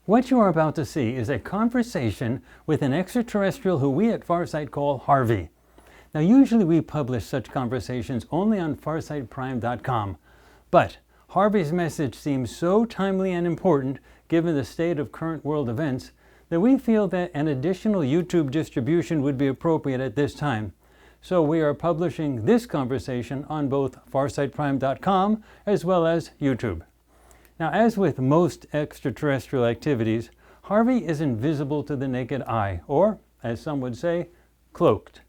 What you are about to see is a conversation with an extraterrestrial who we at Farsight call Harvey. Now, usually we publish such conversations only on farsightprime.com, but Harvey's message seems so timely and important given the state of current world events that we feel that an additional YouTube distribution would be appropriate at this time. So we are publishing this conversation on both farsightprime.com as well as YouTube. Now, as with most extraterrestrial activities, Harvey is invisible to the naked eye, or, as some would say, cloaked.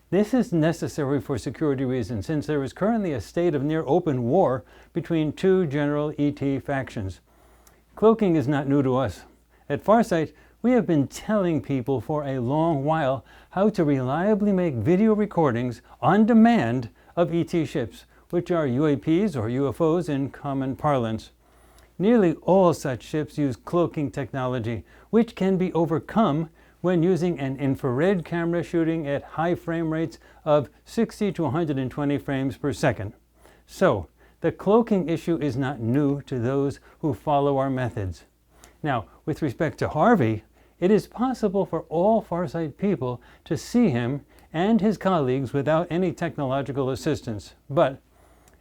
This is necessary for security reasons since there is currently a state of near open war between two general ET factions. Cloaking is not new to us. At Farsight, we have been telling people for a long while how to reliably make video recordings on demand of ET ships, which are UAPs or UFOs in common parlance. Nearly all such ships use cloaking technology, which can be overcome when using an infrared camera shooting at high frame rates of 60 to 120 frames per second. So, the cloaking issue is not new to those who follow our methods. Now, with respect to Harvey, it is possible for all Farsight people to see him and his colleagues without any technological assistance, but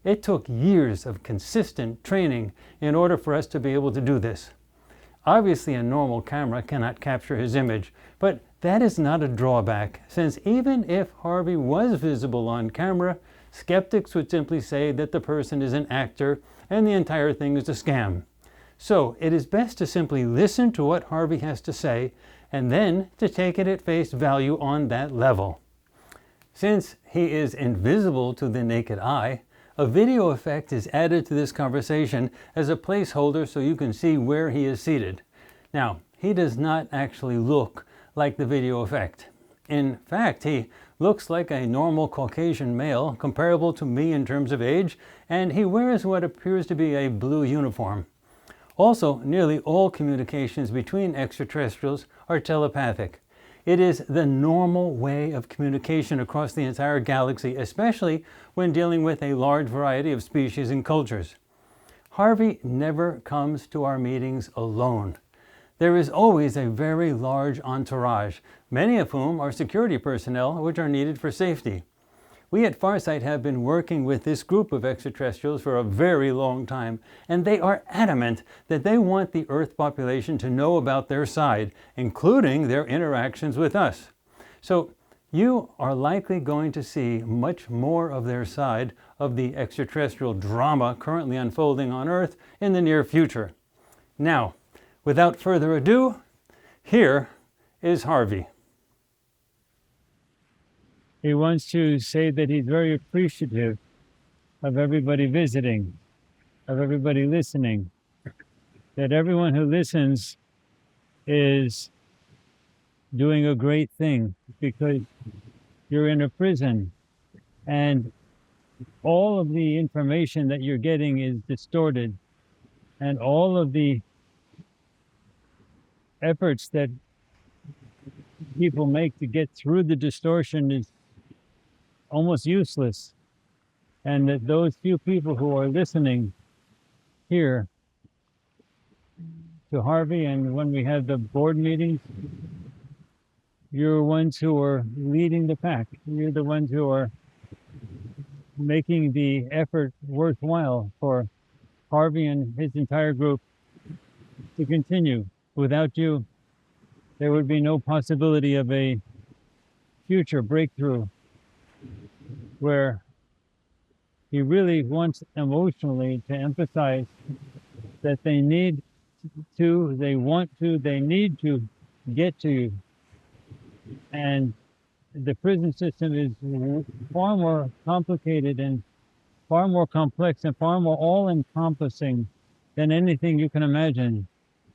it took years of consistent training in order for us to be able to do this. Obviously, a normal camera cannot capture his image, but that is not a drawback, since even if Harvey was visible on camera, skeptics would simply say that the person is an actor and the entire thing is a scam. So it is best to simply listen to what Harvey has to say and then to take it at face value on that level. Since he is invisible to the naked eye, a video effect is added to this conversation as a placeholder so you can see where he is seated. Now, he does not actually look like the video effect. In fact, he looks like a normal Caucasian male, comparable to me in terms of age, and he wears what appears to be a blue uniform. Also, nearly all communications between extraterrestrials are telepathic. It is the normal way of communication across the entire galaxy, especially when dealing with a large variety of species and cultures. Harvey never comes to our meetings alone. There is always a very large entourage, many of whom are security personnel which are needed for safety. We at Farsight have been working with this group of extraterrestrials for a very long time, and they are adamant that they want the Earth population to know about their side, including their interactions with us. So you are likely going to see much more of their side of the extraterrestrial drama currently unfolding on Earth in the near future. Now, without further ado, here is Harvey. He wants to say that he's very appreciative of everybody visiting, of everybody listening, that everyone who listens is doing a great thing because you're in a prison and all of the information that you're getting is distorted, and all of the efforts that people make to get through the distortion is almost useless, and that those few people who are listening here to Harvey, and when we have the board meetings, you're ones who are leading the pack. You're the ones who are making the effort worthwhile for Harvey and his entire group to continue. Without you, there would be no possibility of a future breakthrough where he really wants emotionally to emphasize that they need to, they want to, they need to get to you. And the prison system is far more complicated and far more complex and far more all-encompassing than anything you can imagine.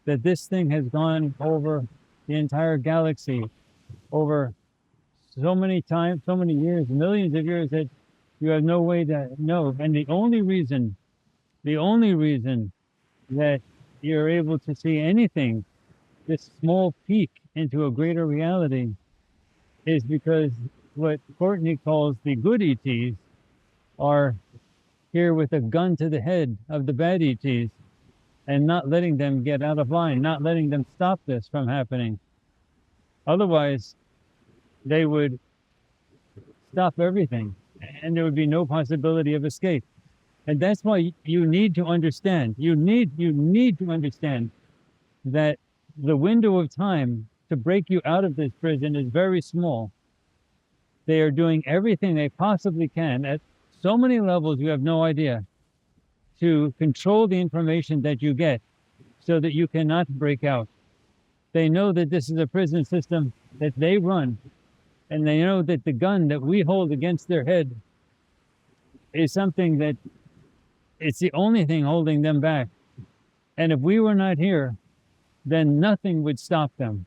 That this thing has gone over the entire galaxy, over so many times, so many years, millions of years, that you have no way to know. And the only reason that you're able to see anything, this small peek into a greater reality, is because what Courtney calls the good ETs are here with a gun to the head of the bad ETs. and not letting them get out of line, not letting them stop this from happening. Otherwise, they would stop everything, and there would be no possibility of escape. And that's why you need to understand, you need to understand that the window of time to break you out of this prison is very small. They are doing everything they possibly can at so many levels you have no idea to control the information that you get so that you cannot break out. They know that this is a prison system that they run, and they know that the gun that we hold against their head is something that it's the only thing holding them back. And if we were not here, then nothing would stop them.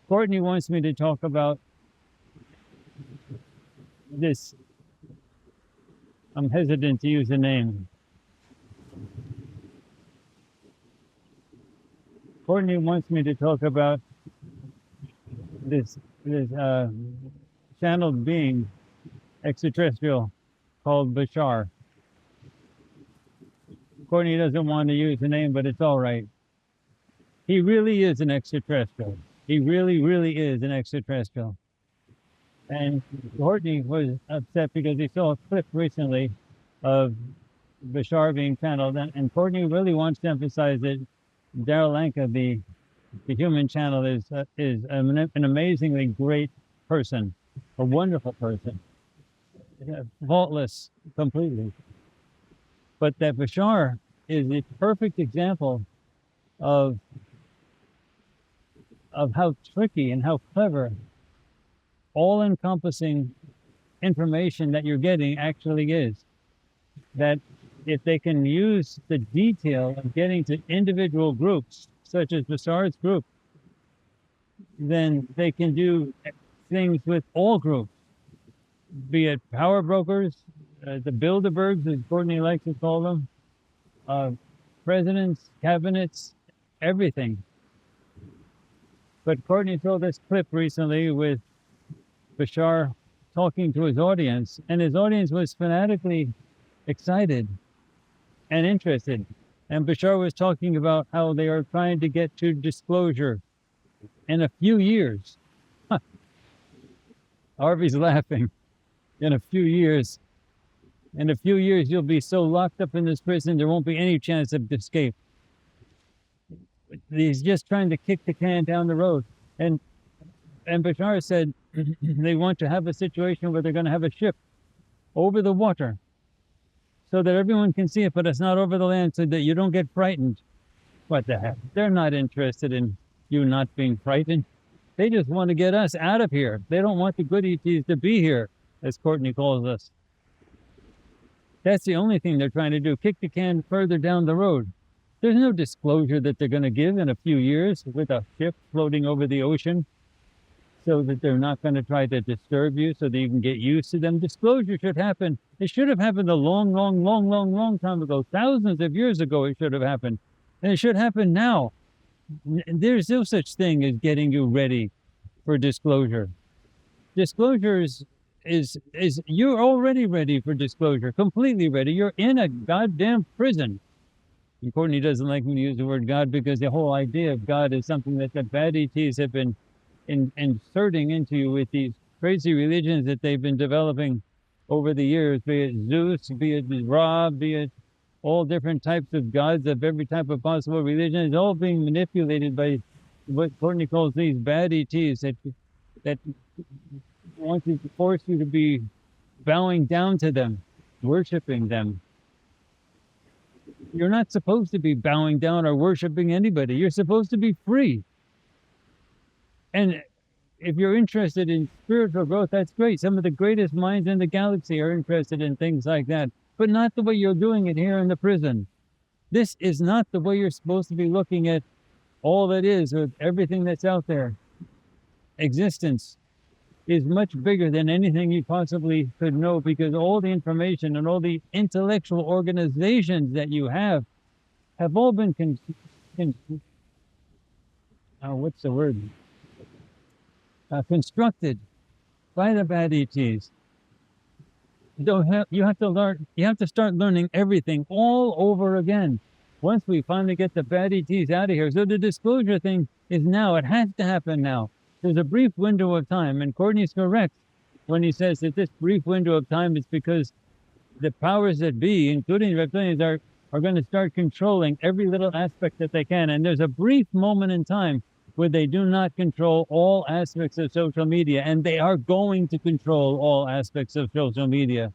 Courtney wants me to talk about this. I'm hesitant to use the name. Courtney wants me to talk about this channeled being, extraterrestrial, called Bashar. Courtney doesn't want to use the name, but it's all right. He really is an extraterrestrial. He really, really is an extraterrestrial. And Courtney was upset because he saw a clip recently of Bashar being channeled, and Courtney really wants to emphasize that Daryl Lanka, the human channel, is an amazingly great person, a wonderful person, faultless completely. But that Bashar is a perfect example of how tricky and how clever all-encompassing information that you're getting actually is. That if they can use the detail of getting to individual groups, such as Basar's group, then they can do things with all groups, be it power brokers, the Bilderbergs, as Courtney likes to call them, presidents, cabinets, everything. But Courtney saw this clip recently with Bashar talking to his audience, and his audience was fanatically excited and interested. And Bashar was talking about how they are trying to get to disclosure in a few years. Harvey's laughing. In a few years. In a few years, you'll be so locked up in this prison, there won't be any chance of escape. He's just trying to kick the can down the road. And Bashar said they want to have a situation where they're going to have a ship over the water so that everyone can see it, but it's not over the land, so that you don't get frightened. What the heck? They're not interested in you not being frightened. They just want to get us out of here. They don't want the good ETs to be here, as Courtney calls us. That's the only thing they're trying to do, kick the can further down the road. There's no disclosure that they're going to give in a few years with a ship floating over the ocean so that they're not going to try to disturb you so that you can get used to them. Disclosure should happen. It should have happened a long time ago. Thousands of years ago it should have happened. And it should happen now. There's no such thing as getting you ready for disclosure. Disclosure is you're already ready for disclosure, completely ready. You're in a goddamn prison. And Courtney doesn't like me to use the word God because the whole idea of God is something that the bad ETs have been inserting into you with these crazy religions that they've been developing over the years, be it Zeus, be it Ra, be it all different types of gods of every type of possible religion. It's all being manipulated by what Courtney calls these bad ETs that want to force you to be bowing down to them, worshiping them. You're not supposed to be bowing down or worshiping anybody. You're supposed to be free. And if you're interested in spiritual growth, that's great. Some of the greatest minds in the galaxy are interested in things like that, but not the way you're doing it here in the prison. This is not the way you're supposed to be looking at all that is, or everything that's out there. Existence is much bigger than anything you possibly could know, because all the information and all the intellectual organizations that you have all been constructed by the bad ETs. You have to start learning everything all over again. once we finally get the bad ETs out of here. So the disclosure thing is now. It has to happen now. There's a brief window of time, and Courtney's correct when he says that this brief window of time is because the powers that be, including reptilians, are going to start controlling every little aspect that they can. And there's a brief moment in time where they do not control all aspects of social media, and they are going to control all aspects of social media.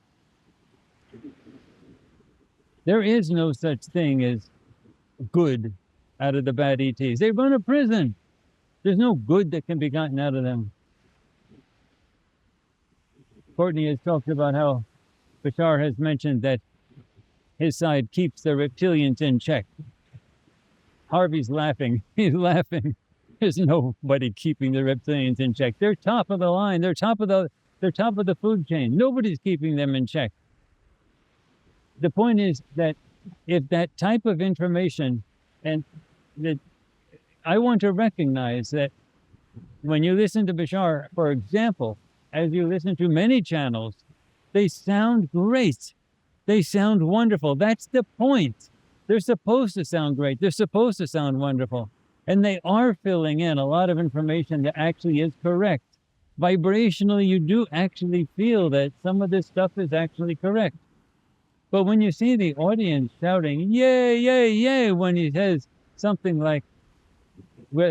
There is no such thing as good out of the bad ETs. They run a prison. There's no good that can be gotten out of them. Courtney has talked about how Bashar has mentioned that his side keeps the reptilians in check. Harvey's laughing. He's laughing. There's nobody keeping the reptilians in check. They're top of the line. They're top of the food chain. Nobody's keeping them in check. The point is that if that type of information, and that I want to recognize that when you listen to Bashar, for example, as you listen to many channels, they sound great. They sound wonderful. That's the point. They're supposed to sound great. They're supposed to sound wonderful. And they are filling in a lot of information that actually is correct. Vibrationally, you do actually feel that some of this stuff is actually correct. But when you see the audience shouting, yay, yay, yay, when he says something like, we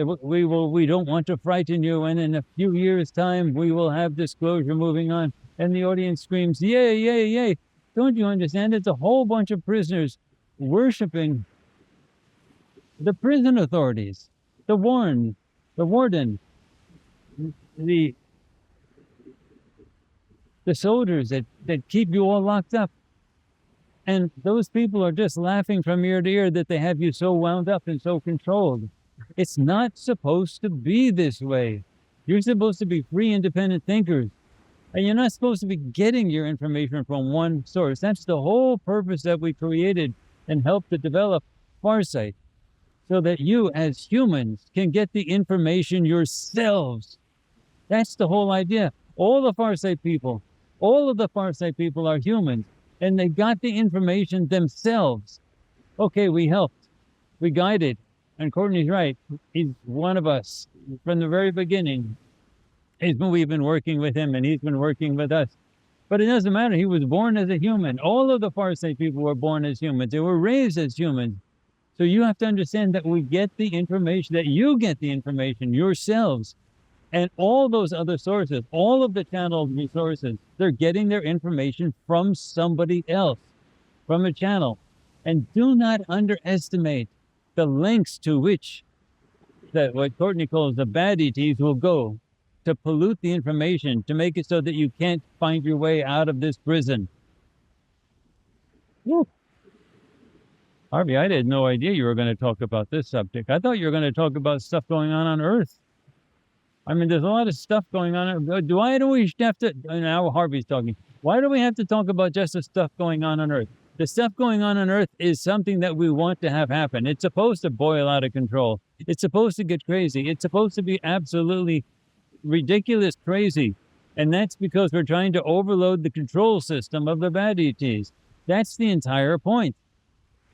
don't want to frighten you, and in a few years' time, we will have disclosure moving on, and the audience screams, yay, yay, yay. Don't you understand? It's a whole bunch of prisoners worshiping the prison authorities, the warden, the soldiers that keep you all locked up. And those people are just laughing from ear to ear that they have you so wound up and so controlled. It's not supposed to be this way. You're supposed to be free, independent thinkers. And you're not supposed to be getting your information from one source. That's the whole purpose that we created and helped to develop Farsight, so that you as humans can get the information yourselves. That's the whole idea. All of the Farsight people are humans, and they got the information themselves. Okay, we helped, we guided, and Courtney's right. He's one of us from the very beginning. We've been working with him, and he's been working with us. But it doesn't matter. He was born as a human. All of the Farsight people were born as humans. They were raised as humans. So you have to understand that we get the information, that you get the information yourselves. And all those other sources, all of the channeled resources, they're getting their information from somebody else, from a channel. And do not underestimate the lengths to which what Courtney calls the bad ETs will go to pollute the information, to make it so that you can't find your way out of this prison. Woo. Harvey, I had no idea you were going to talk about this subject. I thought you were going to talk about stuff going on Earth. I mean, there's a lot of stuff going on. Why do we have to, now Harvey's talking, why do we have to talk about just the stuff going on Earth? The stuff going on Earth is something that we want to have happen. It's supposed to boil out of control. It's supposed to get crazy. It's supposed to be absolutely ridiculous crazy. And that's because we're trying to overload the control system of the bad ETs. That's the entire point.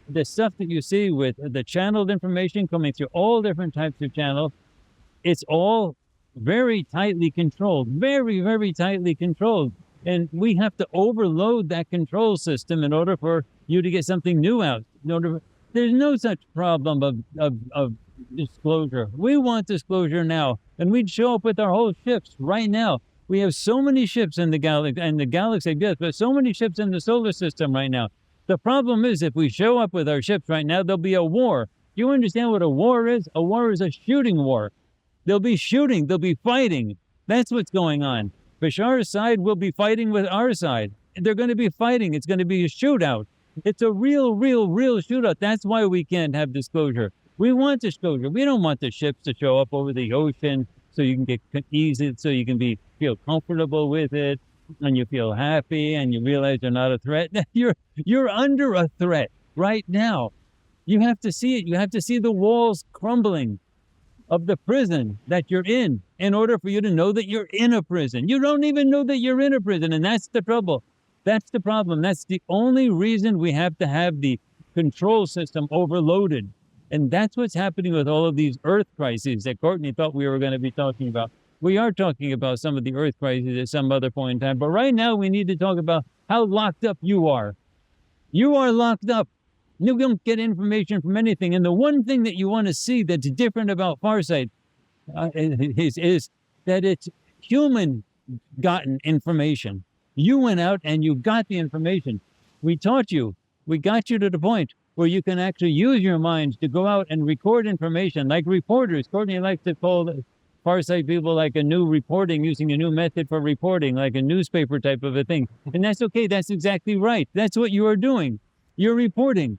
The stuff that you see with the channeled information coming through all different types of channels, it's all very tightly controlled, very, very tightly controlled. And we have to overload that control system in order for you to get something new out. There's no such problem of disclosure. We want disclosure now, and we'd show up with our whole ships right now. We have so many ships in the galaxy, yes, but so many ships in the solar system right now. The problem is, if we show up with our ships right now, there'll be a war. Do you understand what a war is? A war is a shooting war. They'll be shooting, they'll be fighting. That's what's going on. Bashar's side will be fighting with our side. They're going to be fighting. It's going to be a shootout. It's a real shootout. That's why we can't have disclosure. We want disclosure. We don't want the ships to show up over the ocean so you can get easy, so you can feel comfortable with it, and you feel happy, and you realize you're not a threat. You're under a threat right now. You have to see it. You have to see the walls crumbling of the prison that you're in order for you to know that you're in a prison. You don't even know that you're in a prison, and that's the trouble. That's the problem. That's the only reason we have to have the control system overloaded. And that's what's happening with all of these Earth crises that Courtney thought we were going to be talking about. We are talking about some of the Earth crises at some other point in time, but right now we need to talk about how locked up you are. You are locked up. You don't get information from anything. And the one thing that you want to see that's different about Farsight is that it's human gotten information. You went out and you got the information. We taught you. We got you to the point where you can actually use your mind to go out and record information like reporters. Courtney likes to call the Farsight people like a new reporting, using a new method for reporting, like a newspaper type of a thing. And that's okay. That's exactly right. That's what you are doing. You're reporting,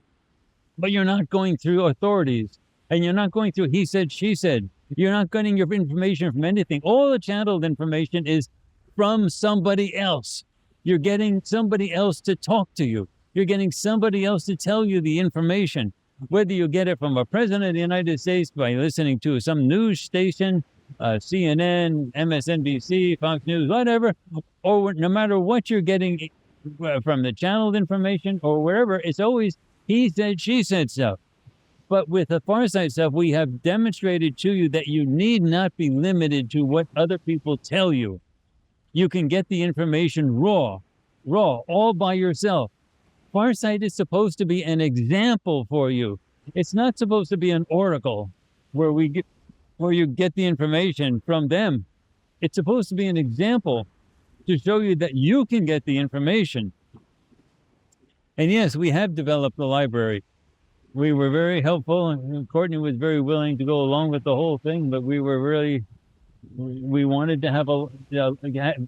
but you're not going through authorities, and you're not going through he said, she said. You're not getting your information from anything. All the channeled information is from somebody else. You're getting somebody else to talk to you. You're getting somebody else to tell you the information. Whether you get it from a president of the United States by listening to some news station, CNN, MSNBC, Fox News, whatever, or no matter what you're getting from the channeled information or wherever, it's always he said, she said stuff. But with the Farsight stuff, we have demonstrated to you that you need not be limited to what other people tell you. You can get the information raw, all by yourself. Farsight is supposed to be an example for you. It's not supposed to be an oracle where you get the information from them. It's supposed to be an example to show you that you can get the information. And yes, we have developed a library. We were very helpful, and Courtney was very willing to go along with the whole thing, but we wanted to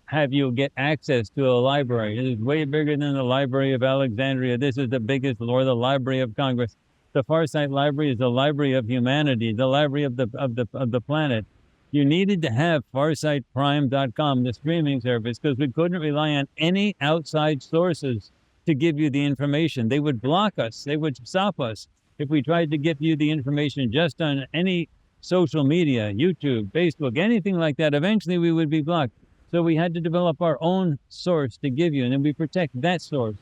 have you get access to a library. It is way bigger than the Library of Alexandria. This is the biggest, or the Library of Congress. The Farsight Library is the library of humanity, the library of the planet. You needed to have farsightprime.com, the streaming service, because we couldn't rely on any outside sources to give you the information. They would block us. They would stop us if we tried to give you the information just on any social media, YouTube, Facebook, anything like that. Eventually we would be blocked. So we had to develop our own source to give you, and then we protect that source.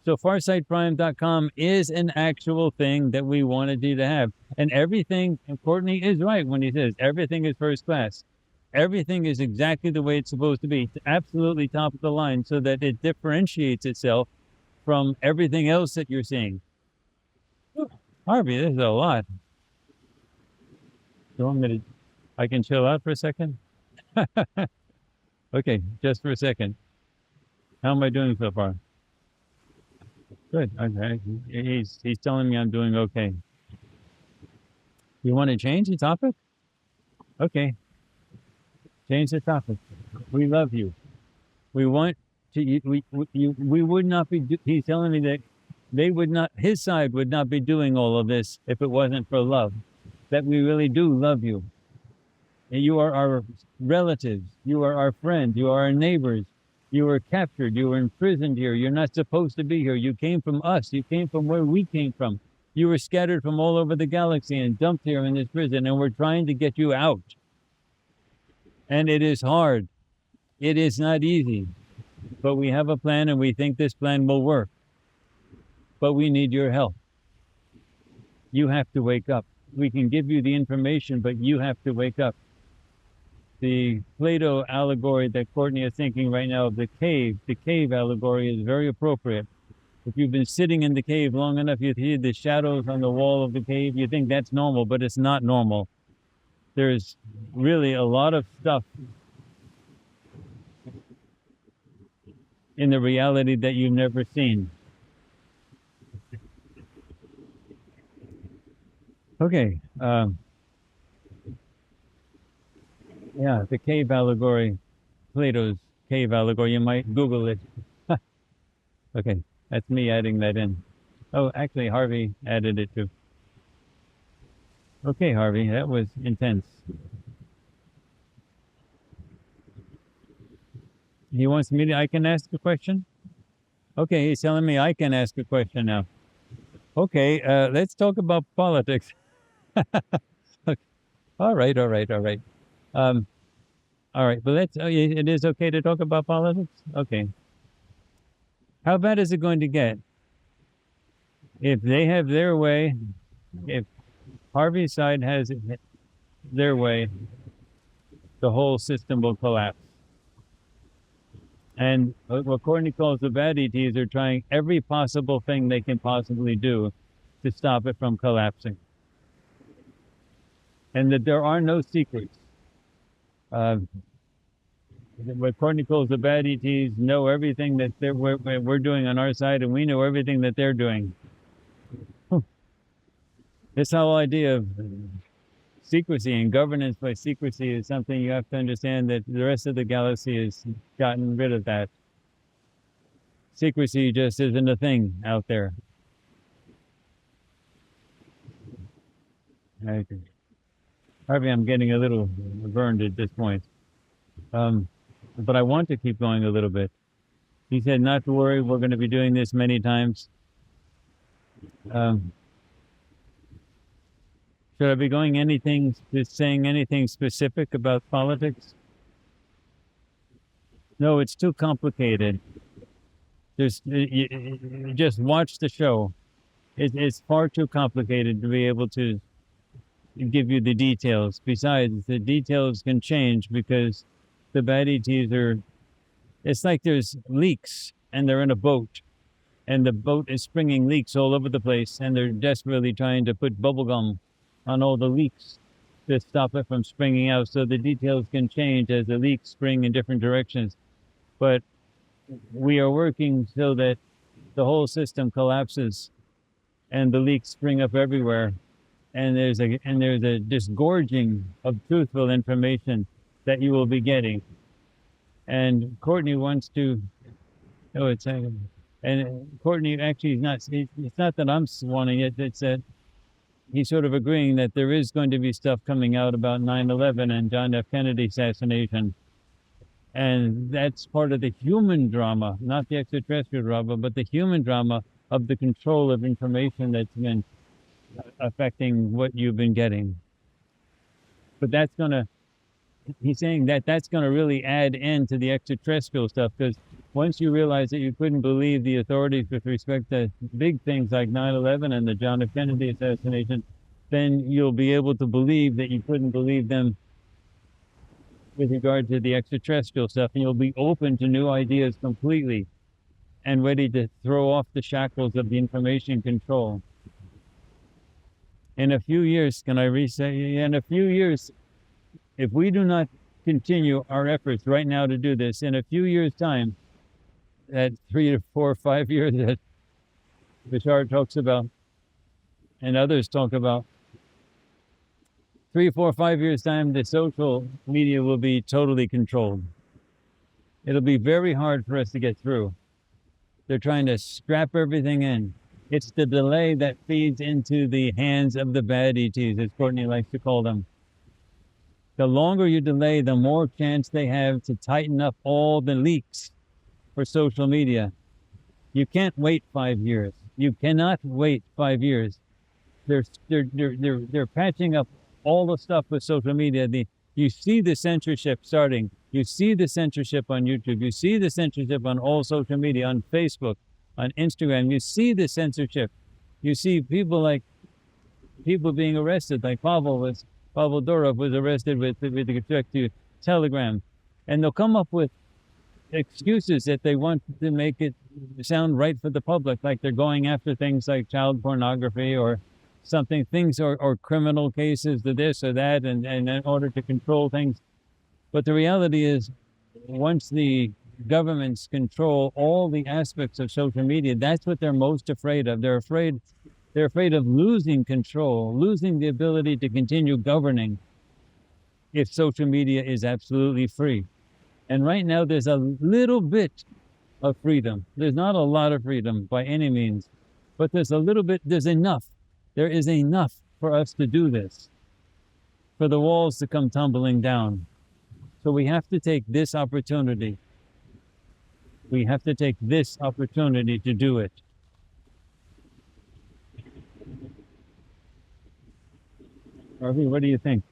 So farsightprime.com is an actual thing that we wanted you to have. And everything, and Courtney is right when he says everything is first class. Everything is exactly the way it's supposed to be. It's absolutely top of the line so that it differentiates itself from everything else that you're seeing. Harvey, this is a lot. You want me to, I can chill out for a second? Okay, just for a second. How am I doing so far? Good. Okay. He's telling me I'm doing okay. You want to change the topic? Okay. Change the topic. We love you. We want to. We would not be. He's telling me that they would not. His side would not be doing all of this if it wasn't for love. That we really do love you. And you are our relatives. You are our friends. You are our neighbors. You were captured. You were imprisoned here. You're not supposed to be here. You came from us. You came from where we came from. You were scattered from all over the galaxy and dumped here in this prison, and we're trying to get you out. And it is hard. It is not easy. But we have a plan, and we think this plan will work. But we need your help. You have to wake up. We can give you the information, but you have to wake up. The Plato allegory that Courtney is thinking right now of the cave allegory is very appropriate. If you've been sitting in the cave long enough, you see the shadows on the wall of the cave, you think that's normal, but it's not normal. There's really a lot of stuff in the reality that you've never seen. Okay. Yeah, the cave allegory, Plato's cave allegory. You might Google it. Okay, that's me adding that in. Oh, actually, Harvey added it too. Okay, Harvey, that was intense. He wants me to, I can ask a question? Okay, he's telling me I can ask a question now. Okay, let's talk about politics. Okay. All right. All right, but it is okay to talk about politics? Okay. How bad is it going to get? If they have their way, if Harvey's side has their way, the whole system will collapse. And what Courtney calls the bad ETs are trying every possible thing they can possibly do to stop it from collapsing. And that there are no secrets. What Courtney calls the bad ETs know everything that we're doing on our side, and we know everything that they're doing. This whole idea of secrecy and governance by secrecy is something you have to understand that the rest of the galaxy has gotten rid of that. Secrecy just isn't a thing out there. Harvey, I'm getting a little burned at this point. But I want to keep going a little bit. He said not to worry, we're going to be doing this many times. Should I be saying anything specific about politics? No, it's too complicated. Just watch the show. It's far too complicated to be able to give you the details. Besides, the details can change because the bad ETs it's like there's leaks and they're in a boat and the boat is springing leaks all over the place and they're desperately trying to put bubble gum on all the leaks to stop it from springing out. So the details can change as the leaks spring in different directions. But we are working so that the whole system collapses and the leaks spring up everywhere. And there's a disgorging of truthful information that you will be getting. And Courtney wants to, and Courtney actually it's not that I'm wanting it, it's that he's sort of agreeing that there is going to be stuff coming out about 9/11 and John F. Kennedy assassination. And that's part of the human drama, not the extraterrestrial drama, but the human drama of the control of information that's been affecting what you've been getting. But he's saying that that's going to really add into the extraterrestrial stuff, because once you realize that you couldn't believe the authorities with respect to big things like 9/11 and the John F. Kennedy assassination, then you'll be able to believe that you couldn't believe them with regard to the extraterrestrial stuff, and you'll be open to new ideas completely and ready to throw off the shackles of the information control. In a few years, in a few years, if we do not continue our efforts right now to do this, in a few years' time, that 3 to 4 or 5 years that Bashar talks about and others talk about, 3, 4, 5 years' time, the social media will be totally controlled. It'll be very hard for us to get through. They're trying to strap everything in. It's the delay that feeds into the hands of the bad ETs, as Courtney likes to call them. The longer you delay, the more chance they have to tighten up all the leaks for social media. You can't wait 5 years. You cannot wait 5 years. They're patching up all the stuff with social media. You see the censorship starting. You see the censorship on YouTube. You see the censorship on all social media, on Facebook, on Instagram. You see the censorship. You see people being arrested, like Pavel Durov was arrested with respect to Telegram. And they'll come up with excuses that they want to make it sound right for the public, like they're going after things like child pornography or something, or criminal cases to this or that, and in order to control things. But the reality is, once the governments control all the aspects of social media, that's what they're most afraid of. They're afraid of losing control, losing the ability to continue governing if social media is absolutely free. And right now there's a little bit of freedom. There's not a lot of freedom by any means, but there's enough. There is enough for us to do this, for the walls to come tumbling down. So we have to take this opportunity. We have to take this opportunity to do it. Harvey, what do you think?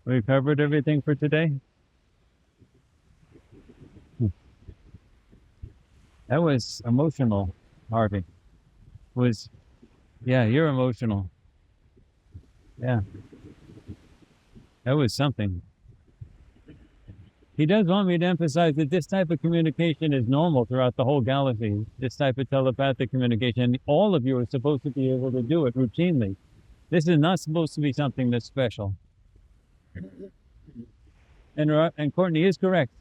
We covered everything for today? That was emotional, Harvey. was, yeah, you're emotional. Yeah, that was something. He does want me to emphasize that this type of communication is normal throughout the whole galaxy, this type of telepathic communication. All of you are supposed to be able to do it routinely. This is not supposed to be something that's special. And Courtney is correct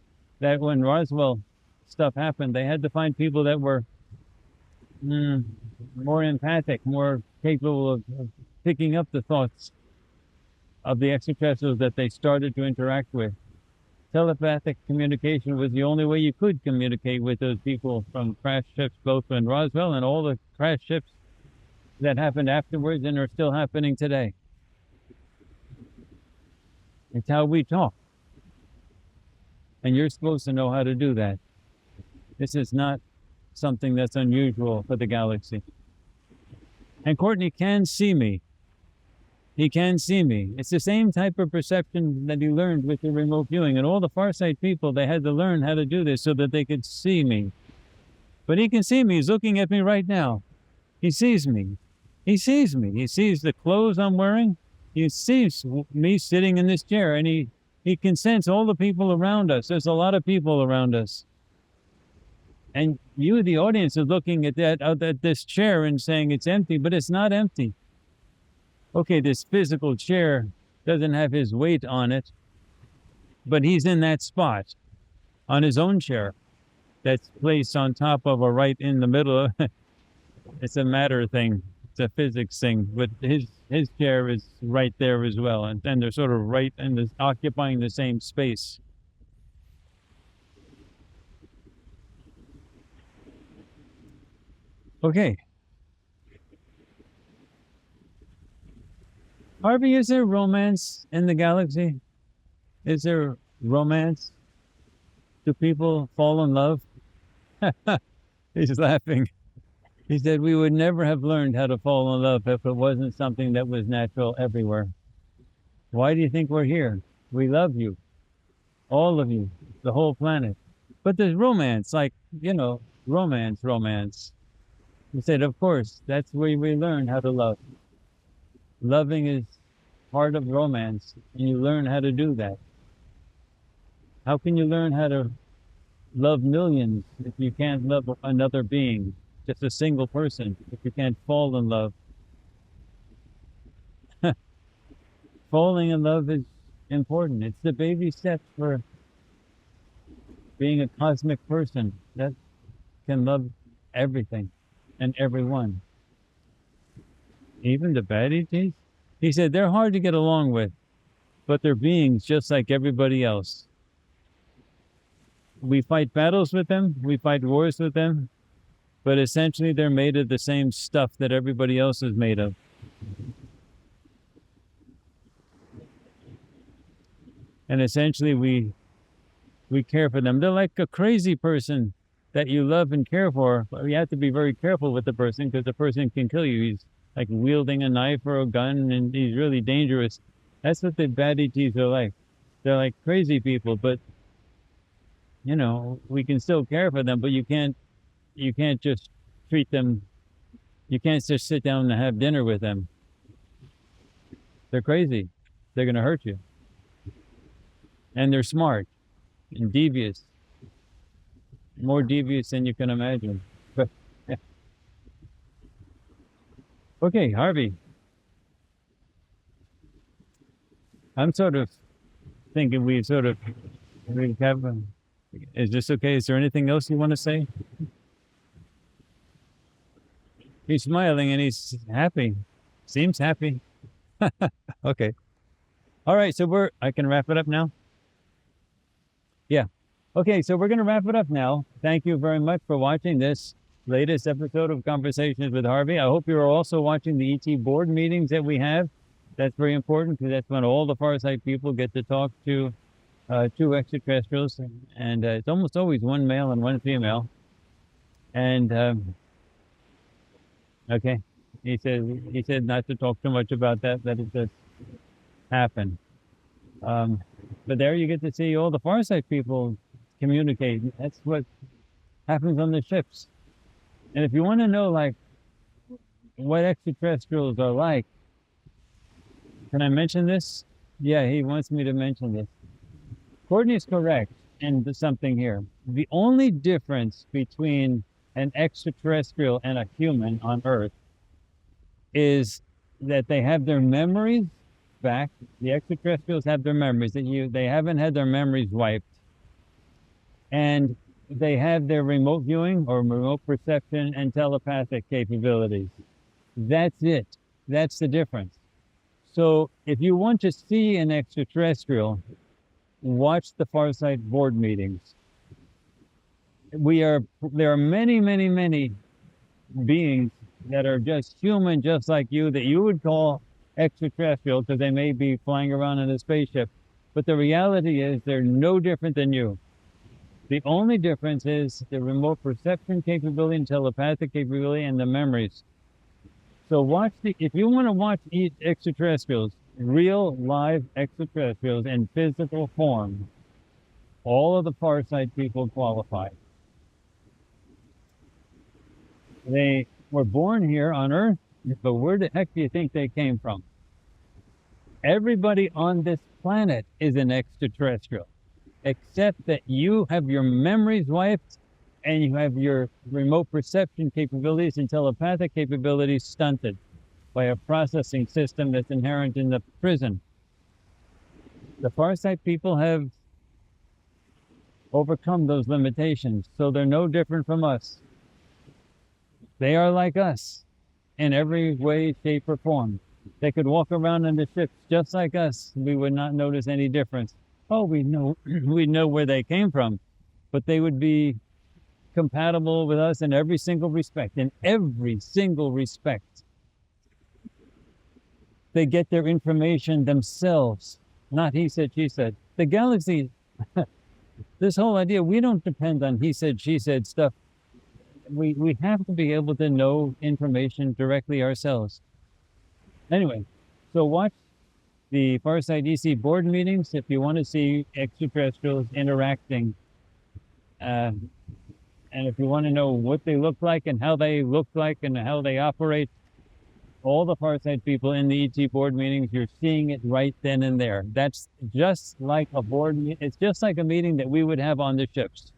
that when Roswell stuff happened, they had to find people that were more empathic, more capable of picking up the thoughts of the extraterrestrials that they started to interact with. Telepathic communication was the only way you could communicate with those people from crash ships, both in Roswell and all the crash ships that happened afterwards and are still happening today. It's how we talk. And you're supposed to know how to do that. This is not something that's unusual for the galaxy. And Courtney can see me. He can see me. It's the same type of perception that he learned with the remote viewing. And all the Farsight people, they had to learn how to do this so that they could see me. But he can see me. He's looking at me right now. He sees me. He sees me. He sees the clothes I'm wearing. He sees me sitting in this chair. And he can sense all the people around us. There's a lot of people around us. And you, the audience, is looking at this chair and saying it's empty, but it's not empty. Okay, this physical chair doesn't have his weight on it, but he's in that spot on his own chair that's placed on top of or right in the middle. It's a matter thing. It's a physics thing, but his chair is right there as well. And they're sort of right and occupying the same space. Okay. Harvey, is there romance in the galaxy? Is there romance? Do people fall in love? He's laughing. He said, we would never have learned how to fall in love if it wasn't something that was natural everywhere. Why do you think we're here? We love you. All of you. The whole planet. But there's romance, like, romance. He said, of course, that's where we learn how to love. Loving is part of romance, and you learn how to do that. How can you learn how to love millions if you can't love another being, just a single person, if you can't fall in love? Falling in love is important. It's the baby steps for being a cosmic person that can love everything and everyone. Even the bad ETs? He said they're hard to get along with, but they're beings just like everybody else. We fight battles with them, we fight wars with them, but essentially they're made of the same stuff that everybody else is made of. And essentially we care for them. They're like a crazy person that you love and care for, but you have to be very careful with the person because the person can kill you. He's like wielding a knife or a gun, and he's really dangerous. That's what the bad ETs are like. They're like crazy people, but we can still care for them, but you can't just treat them, you can't just sit down and have dinner with them. They're crazy. They're going to hurt you. And they're smart and devious. More devious than you can imagine. But yeah. Okay, Harvey. I'm sort of thinking we have. Is this okay? Is there anything else you want to say? He's smiling and he's happy. Seems happy. Okay. All right. So I can wrap it up now. Yeah. Okay. So we're going to wrap it up now. Thank you very much for watching this latest episode of Conversations with Harvey. I hope you're also watching the ET board meetings that we have. That's very important because that's when all the Farsight people get to talk to two extraterrestrials, and it's almost always one male and one female. And okay, he said not to talk too much about that it does happen. But there you get to see all the Farsight people communicate. That's what happens on the ships. And if you want to know, like, what extraterrestrials are like. Can I mention this? Yeah, he wants me to mention this. Courtney's correct in something here. The only difference between an extraterrestrial and a human on Earth is that they have their memories back. The extraterrestrials have their memories. They haven't had their memories wiped. And they have their remote viewing or remote perception and telepathic capabilities. That's it. That's the difference. So if you want to see an extraterrestrial, watch the Farsight board meetings. There are many, many, many beings that are just human, just like you, that you would call extraterrestrial because they may be flying around in a spaceship. But the reality is they're no different than you. The only difference is the remote perception capability and telepathic capability and the memories. So if you want to watch extraterrestrials, real live extraterrestrials in physical form, all of the Farsight people qualify. They were born here on Earth, but where the heck do you think they came from? Everybody on this planet is an extraterrestrial, except that you have your memories wiped and you have your remote perception capabilities and telepathic capabilities stunted by a processing system that's inherent in the prison. The Farsight people have overcome those limitations, so they're no different from us. They are like us in every way, shape, or form. They could walk around in the ships just like us. We would not notice any difference. Oh, we know where they came from, but they would be compatible with us in every single respect. In every single respect. They get their information themselves, not he said, she said. The galaxy, this whole idea, we don't depend on he said, she said stuff. We have to be able to know information directly ourselves. Anyway, so watch the Farsight EC board meetings if you want to see extraterrestrials interacting. And if you want to know what they look like and how they look like and how they operate, all the Farsight people in the ET board meetings, you're seeing it right then and there. That's just like a board. It's just like a meeting that we would have on the ships.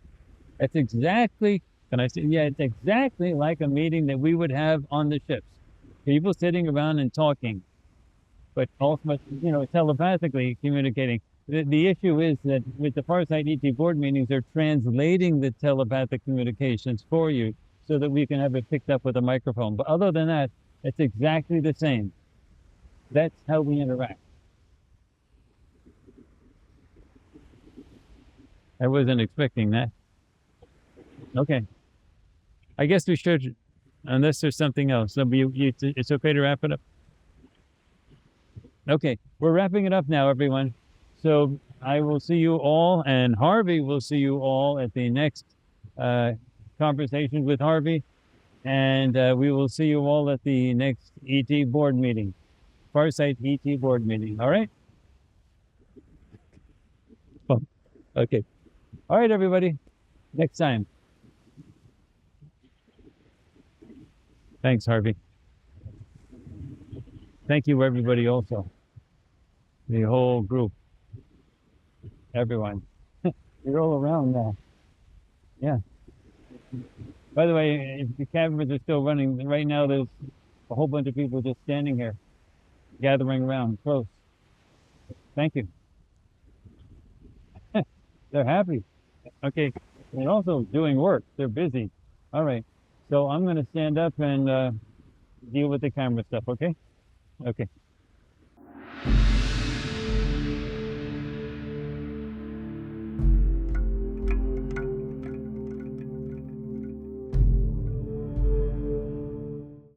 It's exactly, can I say, yeah, it's exactly like a meeting that we would have on the ships. People sitting around and talking, but also, telepathically communicating. The issue is that with the Farsight ET board meetings, they're translating the telepathic communications for you so that we can have it picked up with a microphone. But other than that, it's exactly the same. That's how we interact. I wasn't expecting that. Okay. I guess we should, unless there's something else. So it's okay to wrap it up? Okay, we're wrapping it up now, everyone. So I will see you all, and Harvey will see you all at the next conversation with Harvey. And we will see you all at the next ET board meeting, Farsight ET board meeting. All right? Oh, okay. All right, everybody. Next time. Thanks, Harvey. Thank you, everybody, also. The whole group. Everyone. You're all around now. Yeah. By the way, if the cameras are still running, right now there's a whole bunch of people just standing here, gathering around close. Thank you. They're happy. Okay. They're also doing work. They're busy. All right. So I'm going to stand up and deal with the camera stuff, okay? Okay.